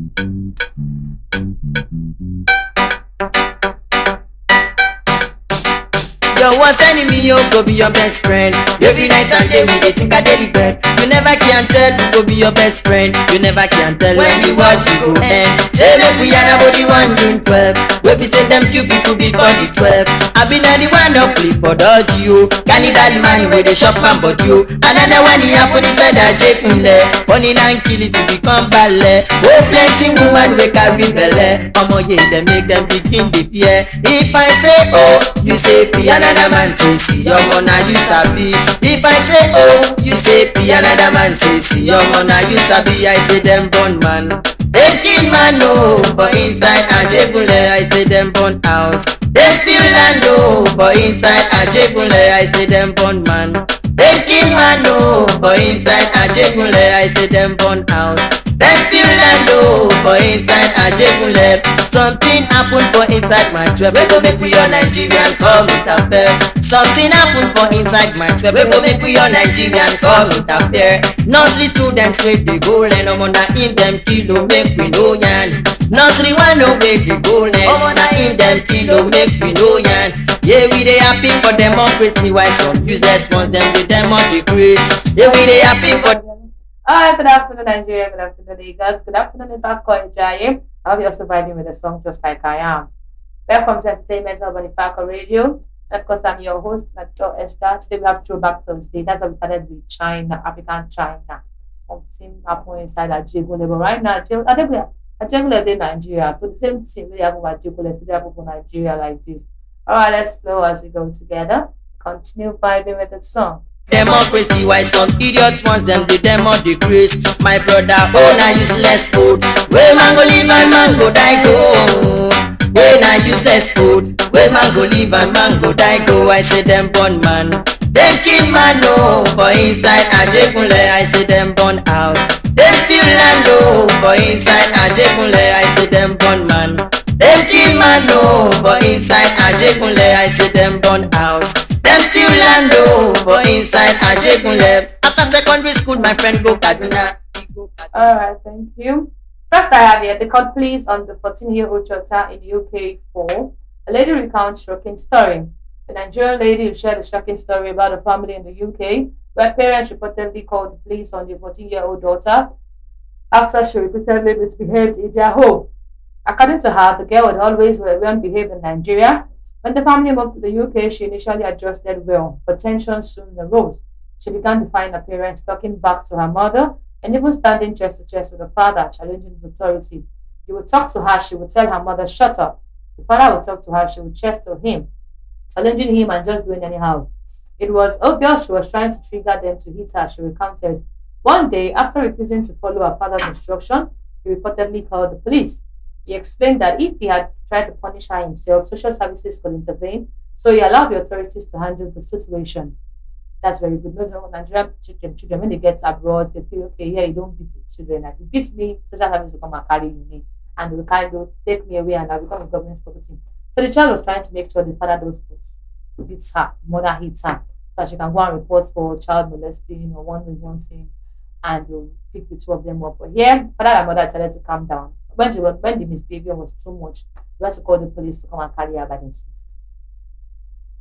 Your worst enemy, you go be your best friend. Every night and day we dey think a daily bread. You never can tell who go be your best friend. You never can tell when the world you go end. Say make we yarn about the 1 June 12. Where we say them few people before the 12. I been at the one up play for dodgy you. Can it that man where they shop and but you. Another one he happen inside a jekunle. Money and kill it to become ballet. Oh plenty woman we carry belle. Omo yeah they make them begin the fear. If I say oh, you say P. Another man say see your mona you sabi. If I say oh, you say P. Another man say see your mona you sabi. I say them born man. They kill man no for inside Ajegule. I say them born house. They still land no for inside Ajegule. I say them born man. They kill man no for inside Ajegule. I say them born house. They still land no for inside Ajegule. Something happen for inside my trap. We go make we all Nigerians come interfere. Something happen for inside my trap. We go make we all Nigerians come interfere. Nursery students wey dey go learn omo na in them kilo make we no yarn. Nursery one no wey dey go learn omo na in them kilo make we no yarn. Yeah we dey happy for democracy while some useless ones them dey democracy. Yeah we dey happy for. Alright, good afternoon Nigeria, good afternoon Lagos, good afternoon Ifako. I hope you're surviving with a song just like I am. Welcome to Entertainment Hub on Ifako Radio. And of course, I'm your host, Nacho Esther. Today we have Throwback Thursday. That's how we started with China, African China. Something happened inside Ajegule. But right now, Ajegule is Nigeria. So the same thing really happened with Ajegule. So they happen for Nigeria like this. Alright, let's flow as we go together. Continue vibing with the song. Democracy, why some idiots wants them the demo decrease. My brother, oh na useless food. Where man go live and man go die go. Where na useless food. Where man go live and man go die go. I say them born man. Them kill man no for inside Ajegule. I say them born house. They still land no for inside Ajegule. I say them born man. Them kill man no for inside Ajegule. I say them born house. Them still land for inside Ajegule. After secondary school, my friend go Kaduna. Alright, thank you. First, I have here the court pleas on the 14-year-old daughter in UK for a lady recounts shocking story. The Nigerian lady shared a shocking story about a family in the UK where parents reportedly called the police on the 14-year-old daughter after she repeatedly misbehaved in their home. According to her, the girl had always well behaved in Nigeria. When the family moved to the UK, she initially adjusted well, but tension soon arose. She began defying her parents, talking back to her mother, and even standing chest to chest with her father, challenging his authority. He would talk to her, she would tell her mother, shut up. The father would talk to her, she would chest to him, challenging him and just doing anyhow. It was obvious she was trying to trigger them to hit her, she recounted. One day, after refusing to follow her father's instruction, he reportedly called the police. He explained that if he had tried to punish her himself, social services could intervene, so he allowed the authorities to handle the situation. That's very good. No, Nigerian children, when they get abroad, they feel, okay, yeah, you don't beat the children. If you beat me, social services will come and carry you, and they will kind of take me away and I'll become a government property. So the child was trying to make sure the father does beats her, mother hits her, so she can go and report for child molesting or one thing, and you'll pick the two of them up. But here, father and mother decided to calm down. When the misbehavior was too much, you had to call the police to come and carry her by themselves.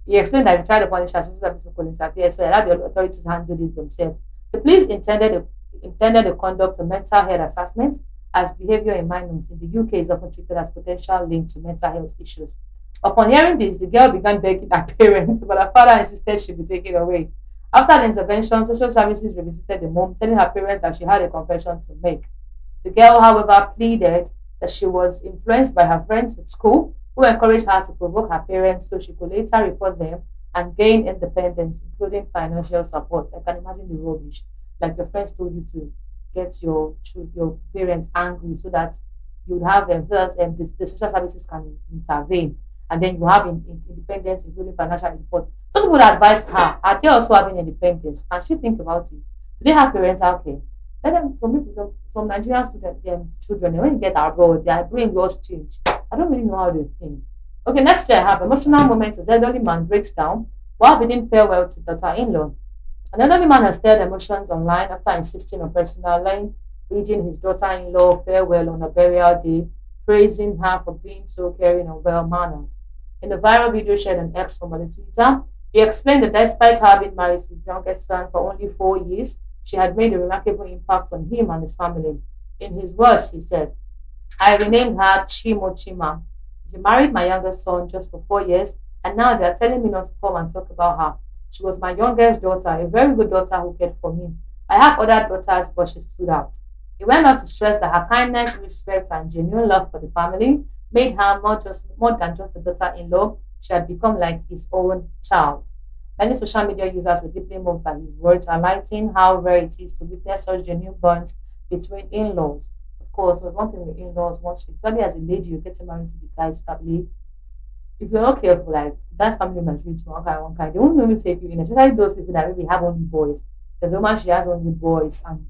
He explained that if you tried to punish her, social services could interfere, so he allowed the authorities to handle this themselves. The police intended to conduct a mental health assessment, as behavior in minors in the UK is often treated as potential link to mental health issues. Upon hearing this, the girl began begging her parents, but her father insisted she be taken away. After the intervention, social services revisited the mom, telling her parents that she had a confession to make. The girl, however, pleaded that she was influenced by her friends at school who encouraged her to provoke her parents so she could later report them and gain independence, including financial support. I can imagine the rubbish. Like your friends told you to get your parents angry so that you would have them, the social services can intervene, and then you have independence, including financial support. Those people advised her, are they also having independence? Can she think about it? Do they have parental care? Let them, some Nigerian children, when you get abroad, their brain was change. I don't really know how they think. Okay, next year I have emotional moments as elderly man breaks down while bidding farewell to daughter-in-law. An elderly man has stirred emotions online after insisting on personal line bidding his daughter-in-law farewell on her burial day, praising her for being so caring and well-mannered. In the viral video shared on X from on Twitter, he explained that despite having married his youngest son for only 4 years, she had made a remarkable impact on him and his family. In his words, he said, I renamed her Chimo Chima. She married my youngest son just for 4 years, and now they are telling me not to come and talk about her. She was my youngest daughter, a very good daughter who cared for me. I have other daughters, but she stood out. He went on to stress that her kindness, respect, and genuine love for the family made her more than just a daughter-in-law. She had become like his own child. Many social media users were deeply moved by his words, highlighting how rare it is to witness such genuine bonds between in-laws. Of course, with one thing with in-laws, once you, especially as a lady, you get married to the guy's family. If you're not careful, like the guy's family might treat you one kind, they won't really take you in, especially those people that maybe have only boys. There's a woman, she has only boys and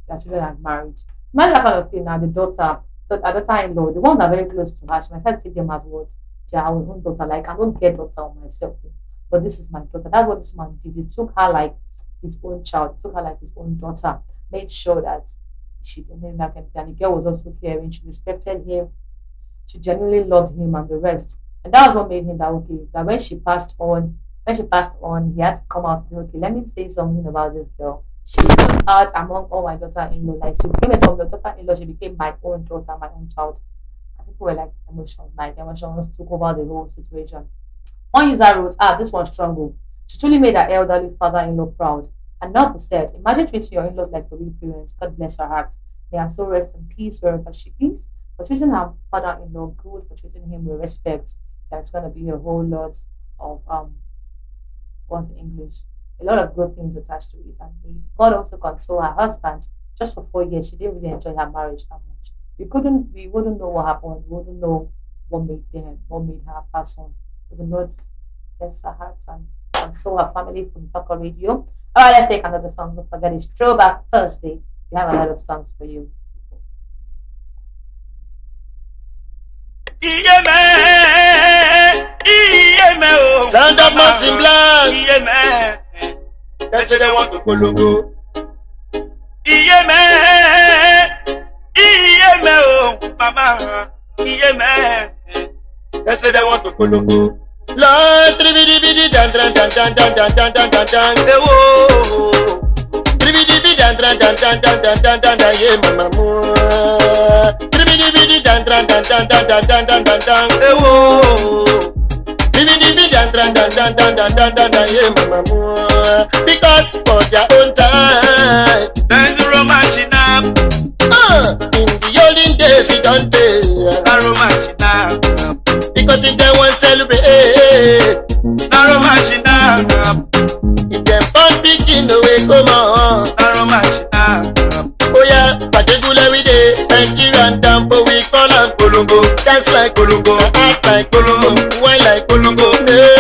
their children are married. Imagine that kind of thing now, the daughter, but her daughter-in-law, the ones that are very close to her, she might try to take them as what their own daughter. Like, I don't get daughter on myself, but this is my daughter. That's what this man did. He took her like his own child, he took her like his own daughter, made sure that she didn't like anything. And the girl was also caring, she respected him, she genuinely loved him and the rest. And that was what made him that okay. That when she passed on, he had to come out and say, okay, let me say something about this girl. She stood out among all my daughter-in-law. Like she became a from the daughter-in-law, she became my own daughter, my own child. And people were like emotions took over the whole situation. One user wrote, this one's strong. Oh. She truly made her elderly father-in-law proud. And Nelpo said, imagine treating your in-laws like your real parents. God bless her heart. May her soul rest in peace wherever she is. For treating her father-in-law good, for treating him with respect. There's gonna be a whole lot of what's in English? A lot of good things attached to it. And God also console her husband just for 4 years. She didn't really enjoy her marriage that much. We wouldn't know what happened. We wouldn't know what made her pass on. But the Lord bless her heart and console her family from Ifako Radio. Alright, let's take another song. Don't forget it's Throwback Thursday. We have a lot of songs for you. Sound of Mountain Black. They say they want to Kologo. Oh, mama. They say they want to Kologo. Lord, tribidi bidi dan dan dan dan dan dan dan dan dan dan. Oh, tribidi bidi dan dan dan dan dan dan dan dan dan. Yeah, mama. Tribidi bidi dan dan dan dan dan dan dan dan dan dan. Oh. Because for their own time, there's a romance up. In the olden days, it don't pay. A romance up. Because if they want to celebrate, a romance up. If they fun picking away, come on, a romance up. Oh yeah, particularly day, Nigerian tempo, we call them Kolongo. Dance like Kolongo, act like Kolongo, wine like Kolongo,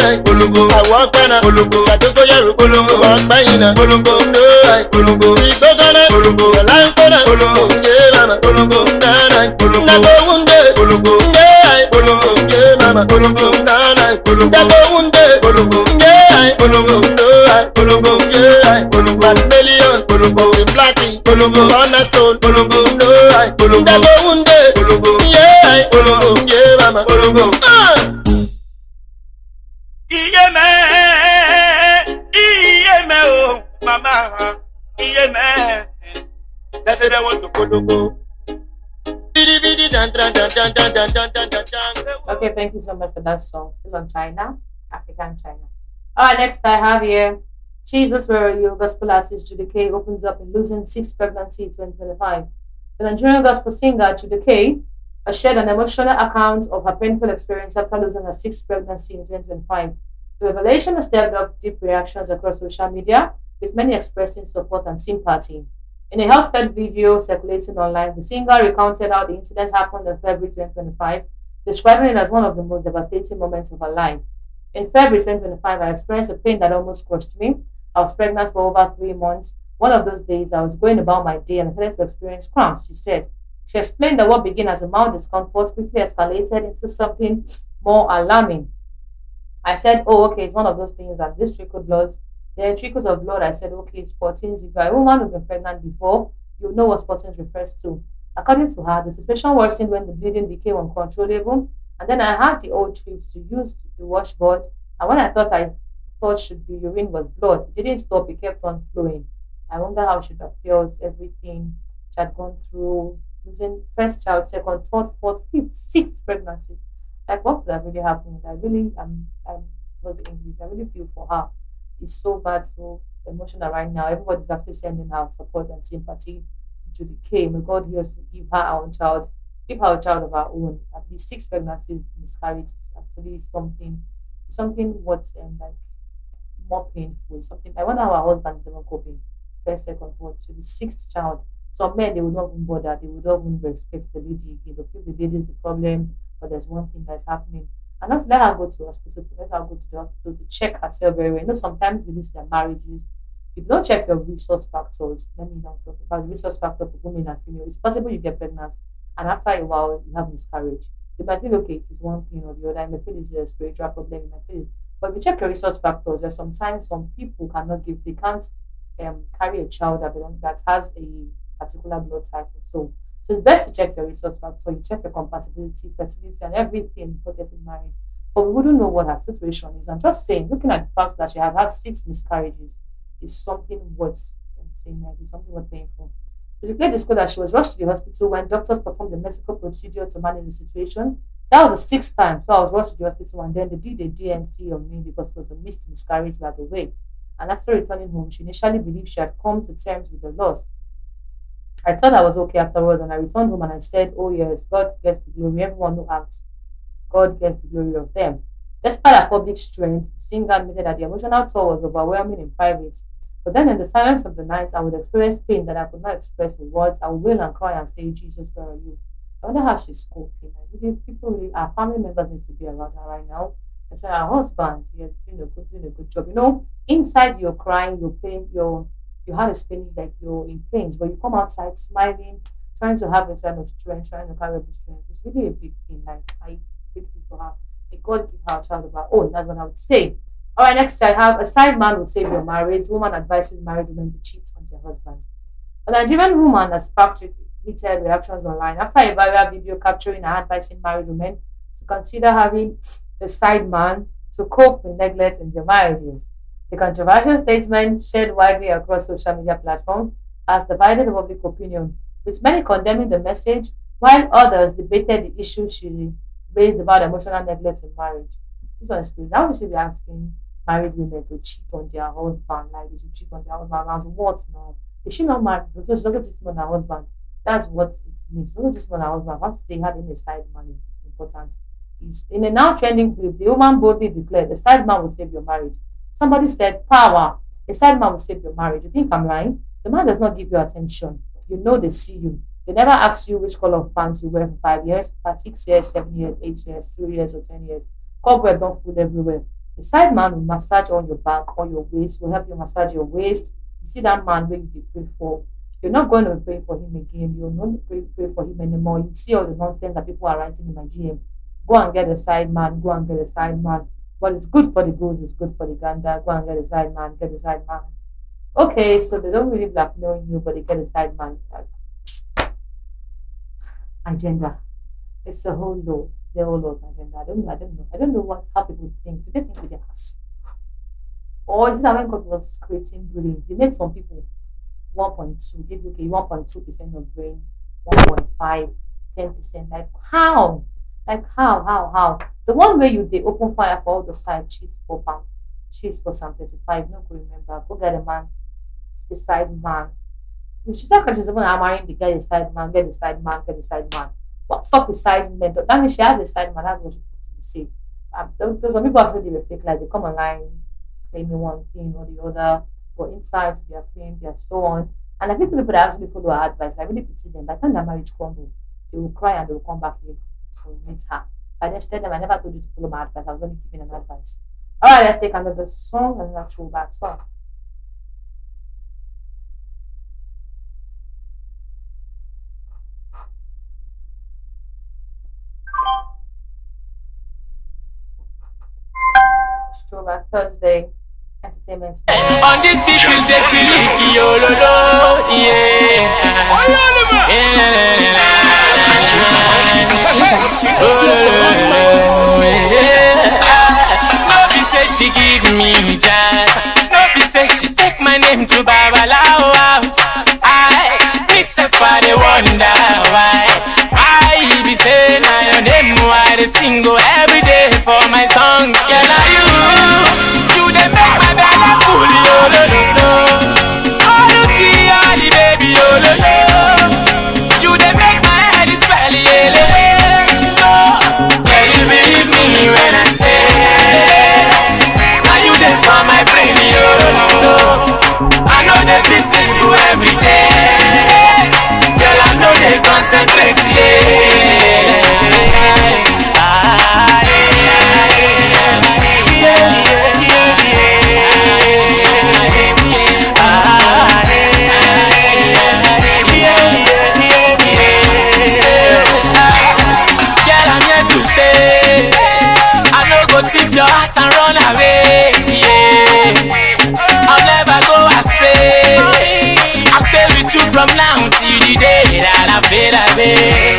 like Kolongo. I walk by Kolongo, I don't go here Kolongo, walk by Kolongo, no like Kolongo. We go gonna Kolongo, I like Kolongo, yeah mama, Kolongo, na Kolongo, na go unde Kolongo, yeah Kolongo, yeah mama, Kolongo, na Kolongo, na go unde Kolongo, yeah Kolongo, no like Kolongo, yeah Kolongo, but million Kolongo, in Blackie, Kolongo, on a stone, Kolongo, no like Kolongo, na go unde Kolongo, yeah Kolongo, yeah mama, Kolongo, oh, mama, they say they want to Kolongo. Okay, thank you so much for that song. Still on China, African China. Alright, next I have here Jesus, Where Are You? Gospel artist Judy K opens up in losing 6th pregnancy in 2025. The Nigerian gospel singer Judy K has shared an emotional account of her painful experience after losing her 6th pregnancy in 2025. The revelation has stirred up deep reactions across social media, with many expressing support and sympathy. In a healthcare video circulating online, the singer recounted how the incident happened in February 2025, describing it as one of the most devastating moments of her life. In February 2025, I experienced a pain that almost crushed me. I was pregnant for over 3 months. One of those days, I was going about my day and I started to experience cramps, she said. She explained that what began as a mild discomfort quickly escalated into something more alarming. I said, oh, okay, it's one of those things that this trickled blood. Then trickles of blood, I said, okay, it's 14. If you're a woman who's been pregnant before, You know what spotting refers to. According to her, the situation worsened when the bleeding became uncontrollable, and then I had the old trips to use the washboard. And when I thought should be urine was blood, it didn't stop, it kept on flowing. I wonder how she would have felt everything she had gone through, losing first child, second, third, fourth, fifth, sixth pregnancy. Like what could have really happened? I really I'm not English. I really feel for her. It's so bad, so emotional right now. Everybody's actually sending her support and sympathy to the K. May God hears give her our own child, give her a child of her own. At least six pregnancies, miscarriage is actually something what's like more painful. It's something I wonder how her husband is even coping. First, second, third, to the sixth child. Some men they would not even bother, they would not even respect the lady again. They feel the lady is the problem, but there's one thing that's happening. And not let her go to hospital, let her go to the hospital to check herself very well. You know, sometimes with these marriages, if you don't check your resource factors, let me now talk about the resource factor for women and female. It's possible you get pregnant and after a while you have miscarriage. You might feel okay, it is one thing or the other. You might feel it's a spiritual problem, you might feel it. But if you check your resource factors, there's sometimes some people cannot give, they can't carry a child that has a particular blood type or so. So it's best to check your resource factor, you check your compatibility, fertility, and everything before getting married. But we wouldn't know what her situation is. I'm just saying, looking at the fact that she has had six miscarriages is something worth saying, like, it's something worth paying for. To declare the school that she was rushed to the hospital when doctors performed the medical procedure to manage the situation. That was the sixth time. So I was rushed to the hospital and then they did a DNC on me because it was a missed miscarriage by the way. And after returning home, she initially believed she had come to terms with the loss. I thought I was okay afterwards and I returned home and I said, oh yes, God gets the glory. Everyone who acts, God gets the glory of them. Despite her public strength, the singer admitted that the emotional toll was overwhelming in private. But then in the silence of the night, I would experience pain that I could not express with words. I would wail and cry and say, Jesus, where are you? I wonder how she's coping. Like, our family members need to be around her right now. And so her husband, he has doing a good job. You know, inside you're crying, you're pain, your heart is paining, like you're in pain, but you come outside smiling, trying to have a kind of strength, trying to carry up the strength. It's really a big thing. Like I grateful for her. May God give her a child of her own. That's what I would say. All right, next I have a side man will save your marriage. Woman advises married women to cheat on their husband. A Nigerian woman has sparked heated reactions online after a viral video capturing her advising married women to consider having a side man to cope with neglect in their marriages. The controversial statement, shared widely across social media platforms, has divided the public opinion, with many condemning the message, while others debated the issue she raised about emotional neglect in marriage. This one is crazy. How should be asking married women to cheat on their husband? Like they should cheat on their husband as what now? Is she not married? Because she's also cheating on her husband. That's what it means. She's also cheating on her husband. How to say having a side man is important. Is in a now trending clip, the woman boldly declared, "The side man will save your marriage." Somebody said, "Power, a side man will save your marriage." You think I'm lying? The man does not give you attention. You know they see you. They never ask you which color of pants you wear for 5 years, for 6 years, 7 years, 8 years, 2 years, or 10 years. Cobweb don't fool everywhere. The side man will massage on your back or your waist, will help you massage your waist. You see that man where you pray for. You're not going to be praying for him again. You're not pray for him anymore. You see all the nonsense that people are writing in my DM. Go and get a side man. Go and get a side man. But it's good for the goose, it's good for the gander. Go and get a side man, get a side man. Okay, so they don't really blackmail you, but they get a side man. Agenda. It's a whole load. The whole load agenda. I don't know how people think. Do they think with their ass? Or is it that when God was creating brains, he made some people 1.2, give you 1.2% of brain, 1.5, 10%. Like how? Like how? The one where they open fire for all the side cheats for pound, cheats for some 35. No, go remember. Go get a man, the side man. She's not she's even marrying the guy, the side man, get the side man, get the side man. What's up with side men? That means she has a side man. That's what she say. Those some people actually they fake like they come online claiming one thing or the other, but inside they are claiming they are so on. And I think people that actually follow her advice, I really pity them. By the time their marriage crumble, they will cry and they will come back here to meet her. I just tell them I never told you to follow my advice. I was only giving an advice. All right, let's take another song, another throwback song. Throwback Thursday. entertainment snacks. On this beat is just silly, yo, lo, lo, yeah. No be say she give me chance. No be say she take my name to Babalawo house. I miss her for the wonder why. I be saying I your name why they single every day for my songs. Girl, are you? You they make my belly full, yo, lo, lo, lo. Oh, Lucy, Ali, baby, yo, lo, lo. You they make my head is belly, yeah, le, le. So, can you believe me when I say, are you there for my brain, yo, lo, lo. I know they visiting you every day. Girl, I know they concentrate, yeah. Ah, yeah, yeah, yeah, yeah, yeah. Ah, girl, I'm here to stay. I no go tip your heart and run away. Yeah, I'll never go astray. I'll stay with you from now till the day that I fade away.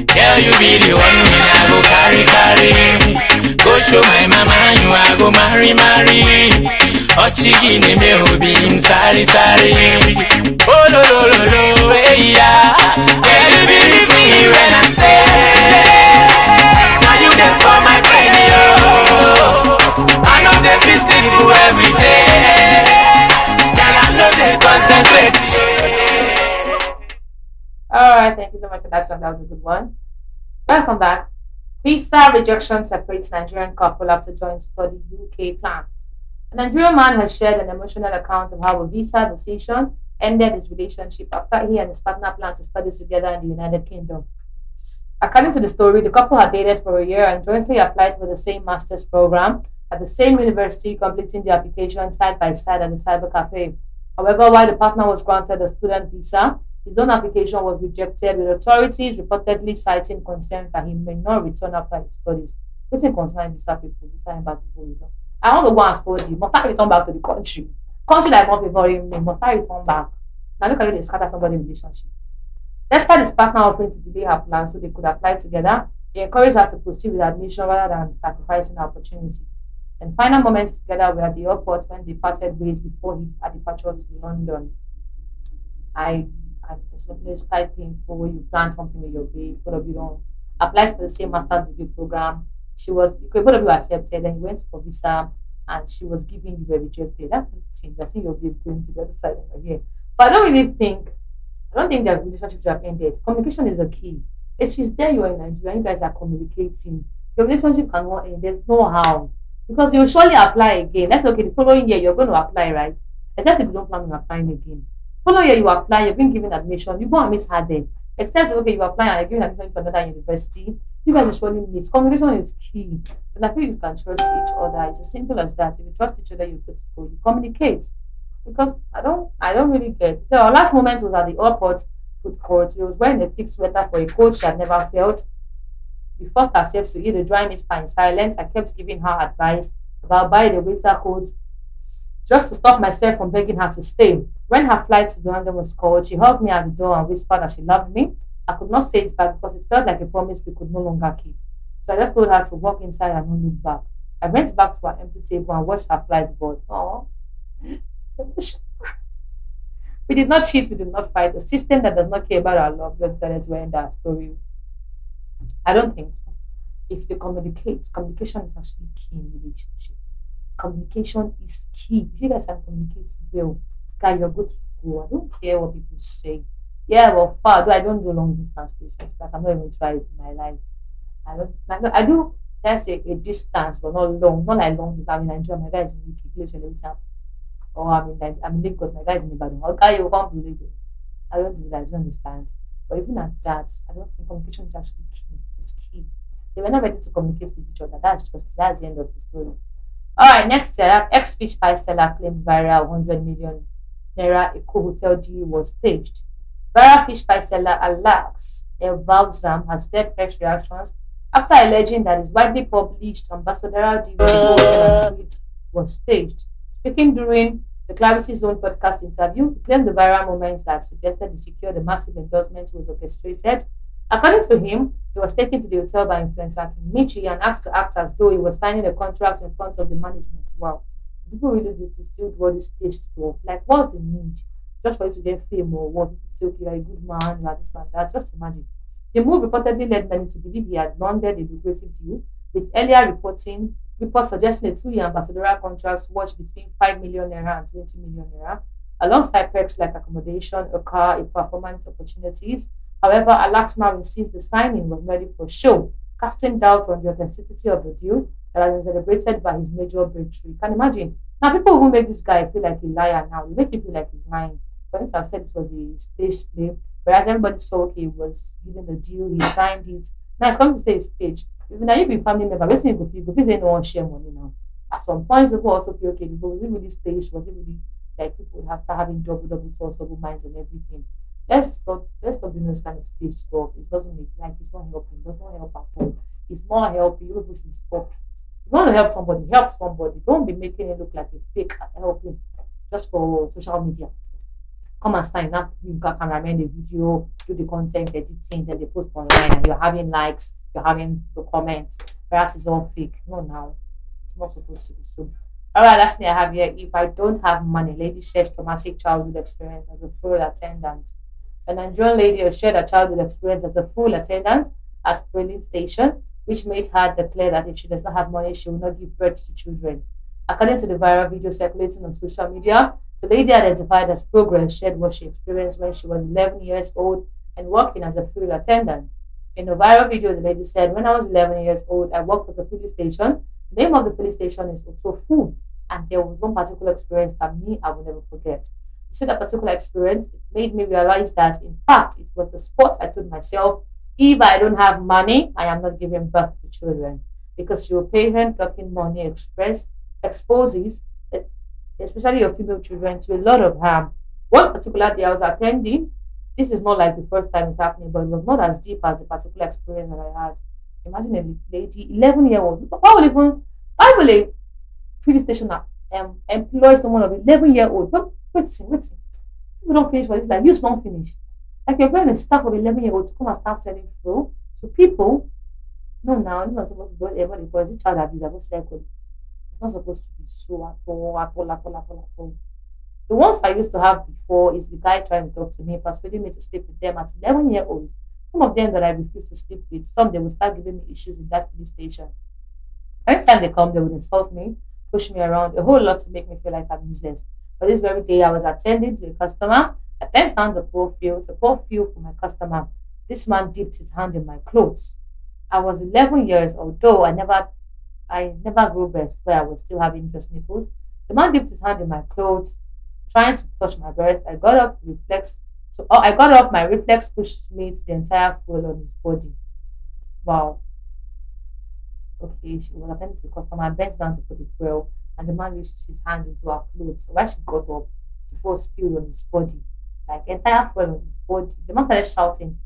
Girl, you be the one me I go carry. Go show my mama you I go marry. Ochigini me obi sorry. Oh lo lo lo lo, hey yeah. Girl, you believe me when I say, now you there for my brain, yo. I know they visiting you every day. Girl, I know they concentrate, yeah. Alright, thank you so much for that song. That was a good one. Welcome back. Visa rejection separates Nigerian couple after joint study UK plans. A Nigerian man has shared an emotional account of how a visa decision ended his relationship after he and his partner planned to study together in the United Kingdom. According to the story, the couple had dated for a year and jointly applied for the same master's program at the same university, completing the application side by side at the cyber cafe. However, while the partner was granted a student visa, his own application was rejected, with authorities reportedly citing concerns that he may not return after his studies. This is concern visa people, visa embassy people. I want to go and study. Must I return back to the country? Country that is not favoring me, must I return back? Now look at you, they scatter somebody's relationship. Despite his partner offering to delay her plans so they could apply together, he encouraged her to proceed with admission rather than sacrificing her opportunity. And final moments together were at the airport when they parted ways before her departure to London. It's quite painful when you plan something with your babe, both of you don't apply for the same master's degree program. Both of you accepted, and you went for visa, and she was giving you were rejected. That thing, I see your babe going to the other side of here. But I don't think their relationship should have ended. Communication is a key. If she's there, you are in Nigeria, you guys are communicating. Your relationship cannot end. There's no how. Because you'll surely apply again. That's okay. The following year, you're going to apply, right? Except if you don't plan on applying again. Following year, you apply, you've been given admission, you go and meet her then. Except, okay, you apply and you're given admission to another university, you guys will surely meet. Communication is key. And I feel you can trust each other. It's as simple as that. If you trust each other, you go to go. You communicate. Because I don't really get. So our last moment was at the airport food court. He was wearing a thick sweater for a coat she had never felt. We forced ourselves to eat a dry meat pie in silence. I kept giving her advice about buying the winter coat just to stop myself from begging her to stay. When her flight to London was called, she hugged me at the door and whispered that she loved me. I could not say it back because it felt like a promise we could no longer keep. So I just told her to walk inside and not look back. I went back to our empty table and watched her flight board. Aww. We did not cheat, we did not fight. A system that does not care about our love just decided to end our story. I don't think so. If you communicate, communication is actually key in relationship. Communication is key. If you guys can communicate well, guys, you're good to go. I don't care what people say. Yeah, well, far, I don't do long distance relationships. Like, I'm not even trying it in my life. I do, let's say, a distance, but not long. Not like long distance. I'm in Nigeria, my guy is in UK, literally, or I'm in Lagos, my guy is in Ibadan. Okay, you come to Lagos. I don't do that, you understand? But even at that, I don't think communication is actually key. It's key. They were not ready to communicate with each other. That's the end of the story. Alright, next year, ex-fish pie seller claims viral 100 million naira Eco hotel deal was staged. Viral fish pie seller Alex Elvalzam has led fresh reactions after alleging that his widely published ambassadorial deal with Eco hotel and suites was staged. Speaking during the Clarity Zone podcast interview, he claimed the viral moments that suggested he secured a massive endorsement was orchestrated. According to him, he was taken to the hotel by influencer King Michi and asked to act as though he was signing a contract in front of the management. Wow. People really do to still do all this stage stuff. Like, what's the need? Just for you to get fame or what? People say, okay, you're a good man, you are this and that. Just imagine. The move reportedly led many to believe he had landed a lucrative deal, with earlier reports suggesting a 2-year ambassadorial contract worth between 5 million naira and 20 million naira, alongside perks like accommodation, a car, a performance opportunities. However, Alex now insists the signing was ready for show, casting doubt on the authenticity of the deal that has been celebrated by his major breakthrough. You can imagine. Now, people who make this guy feel like a liar now, they make him feel like he's lying. For him to have said it was a stage play, whereas everybody saw, okay, he was given the deal, he signed it. Now it's coming to say it's stage. If now you be family member, waiting you go feel say no one share money now. At some point, people also feel, okay, was it really staged? Was it really like people would have to having double thoughts, double minds on everything? Let's stop doing this kind of stage stuff. It doesn't make like it's not helping, it does not help at all. It's not helping. You people should stop it. If you want to help somebody, help somebody. Don't be making it look like a fake at helping just for social media. Come and sign up. You got cameraman the video, do the content editing, then they post online, and you're having likes, you're having the comments. Perhaps it's all fake. No, now it's not supposed to be so. All right, last thing I have here: if I don't have money, lady shares traumatic childhood experience as a full attendant. A Nigerian lady has shared her childhood experience as a full attendant at filling station, which made her declare that if she does not have money, she will not give birth to children. According to the viral video circulating on social media, the lady identified as Progress shared what she experienced when she was 11 years old and working as a fuel attendant. In a viral video, the lady said, "When I was 11 years old, I worked at a filling station. The name of the filling station is Auto Full, and there was one particular experience that I will never forget. You see that particular experience, it made me realize that, in fact, it was the spot I told myself, if I don't have money, I am not giving birth to children. Because your parent talking money exposes, especially your female children, to a lot of harm. One particular day I was attending, this is not like the first time it's happening, but it was not as deep as the particular experience that I had. Imagine a lady, 11-year-old. Why will a filling station employ someone of 11-year-old? Wait. People don't finish for this, like you don't finish. Like you're going to staff of 11-year-old to come and start selling fuel to people. No, now it's not supposed to do whatever because it's child abuse. It's not supposed to be so at all. The ones I used to have before is the guy trying to talk to me, persuading me to sleep with them at 11-year-olds. Some of them that I refuse to sleep with, some they will start giving me issues in that police station. Anytime they come, they would insult me, push me around, a whole lot to make me feel like I'm useless. But this very day, I was attending to a customer. I then found to pour fuel for my customer. This man dipped his hand in my clothes. I was 11 years old, though I never grew breast where I was still having just nipples. The man dipped his hand in my clothes, trying to touch my breast. I got up, my reflex pushed me to the entire fuel on his body. Wow. Okay, she was attending to the customer. I bent down to put the fuel, and the man reached his hand into her clothes. So while she got up, the fuel spilled on his body. Like entire fuel on his body. The man started shouting.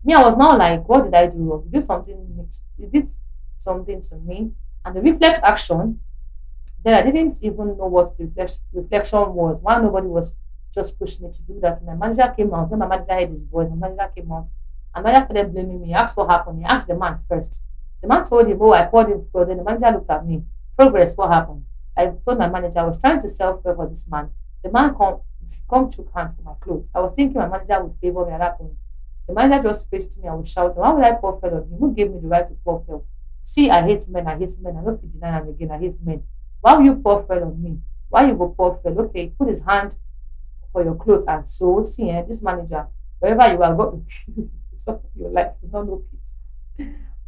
Me, I was now like, what did I do wrong? You did something to me. And the reflex action, then I didn't even know what the reflection was. Why nobody was just pushing me to do that. My manager came out. When my manager heard his voice, my manager came out. And my manager started blaming me. He asked what happened. He asked the man first. The man told him, oh, I poured him fuel. Then the manager looked at me. Progress, what happened? I told my manager I was trying to sell fuel for this man. The man come took hand for my clothes. I was thinking my manager would favor me at that point. The manager just faced me and was shouting, why would I pour fuel on him? Who gave me the right to pour fuel? See, I hate men. I don't fit deny him again. I hate men. Why will you pour fuel on me? Why you go pour fuel? Okay, put his hand for your clothes and so see this manager, wherever you are, God will you suffer your life, you don't know peace.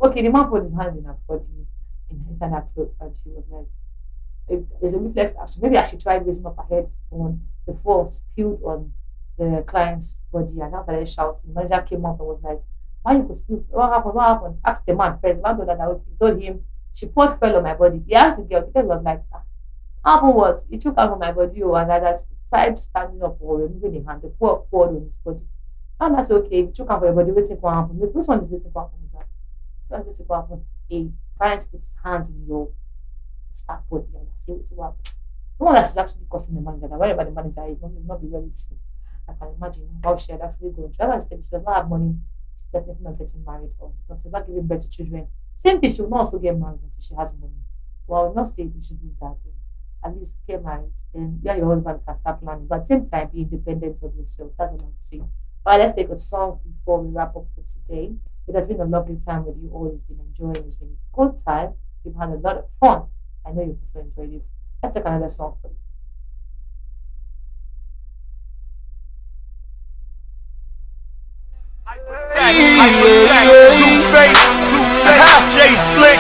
Okay, the man put his hand in her body, inside her clothes, and she was like, there's a reflex action. Maybe I should try raising up her head on the floor spilled on the client's body, and after they shouting, the manager came up and was like, why you could spill? What happened? Asked the man first. The man told her that okay, told him she poured fuel on my body. He asked the girl, the girl was like, what happened was he took out from my body and I tried standing up or removing the hand, the fuel poured on his body. And that's okay. If you took out for your body, waiting for happen. Which one is waiting for happen exactly? Which one is waiting for happen? A client puts his hand in your staff body and you say waiting for happen. No one that is actually costing the manager. That wherever the manager is, not be very cheap. I can imagine how she had actually gone. Whoever is she does not have money, she's definitely not getting married or she's not giving birth to children. Same thing, she will not also get married until she has money. Well, I will not say you should do that. At least get married, then yeah, your husband can start planning. But at the same time, be independent of yourself. That's what I'm saying. All right, let's take a song before we wrap up for today. It has been a lovely time with you all. It's been enjoying. It's been a good time. We've had a lot of fun. I know you've also enjoyed it. Let's take another song for you. J Slick,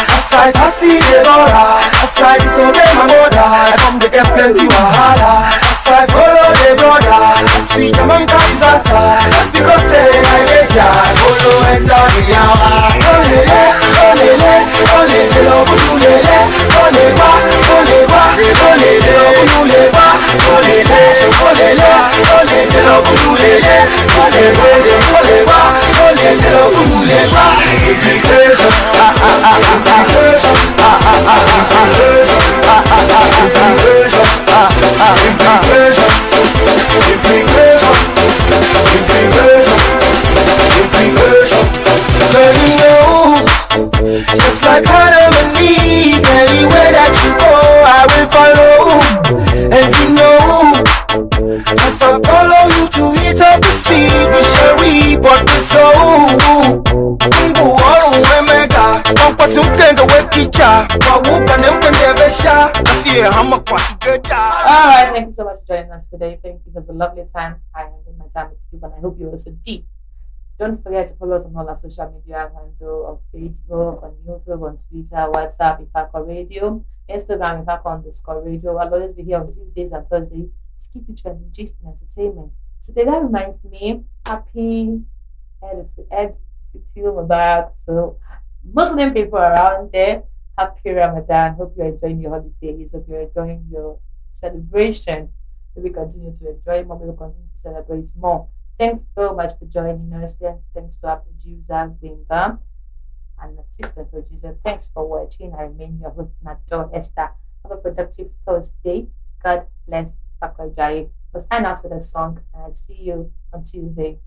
aside I see the Dora, aside disobey my mother, I come to get plenty wahala. Aside follow the brother, I see the man disaster. Just because say I get ya, follow and down the yawa. Olele, love ulele, oleba, uleba, olele, love ulele, oleba, implication, just like Adam and Eve, anywhere that you go, I will follow. And you know, as I follow you to eat up the seed, we shall reap what we sow. Alright, thank you so much for joining us today. Thank you. It was a lovely time. I enjoyed my time with you, and I hope you also did. Don't forget to follow us on all our social media handle on Facebook, on YouTube, on Twitter, WhatsApp, Ifako Radio, Instagram, Ifako_radio. I'll always be here on Tuesdays and Thursdays to keep you trending, gist and entertainment. Today that reminds me, happy Eid Fitr Mubarak. So Muslim people around there, happy Ramadan. Hope you're enjoying your holidays. Hope you're enjoying your celebration. We continue to enjoy more. We will continue to celebrate more. Thanks so much for joining us. Thanks to our producer, Binga, and assistant producer. Thanks for watching. I remain your host, Nador Esther. Have a productive Thursday. God bless Ifako Jai. We'll sign out with a song, and I'll see you on Tuesday.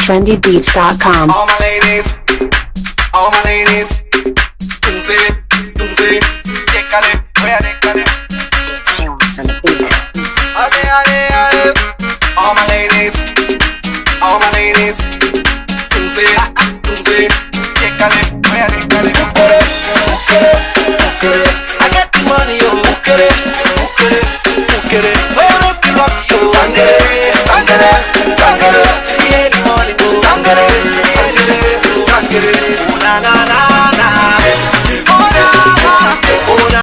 trendybeats.com. All my ladies, tú sé, déjale.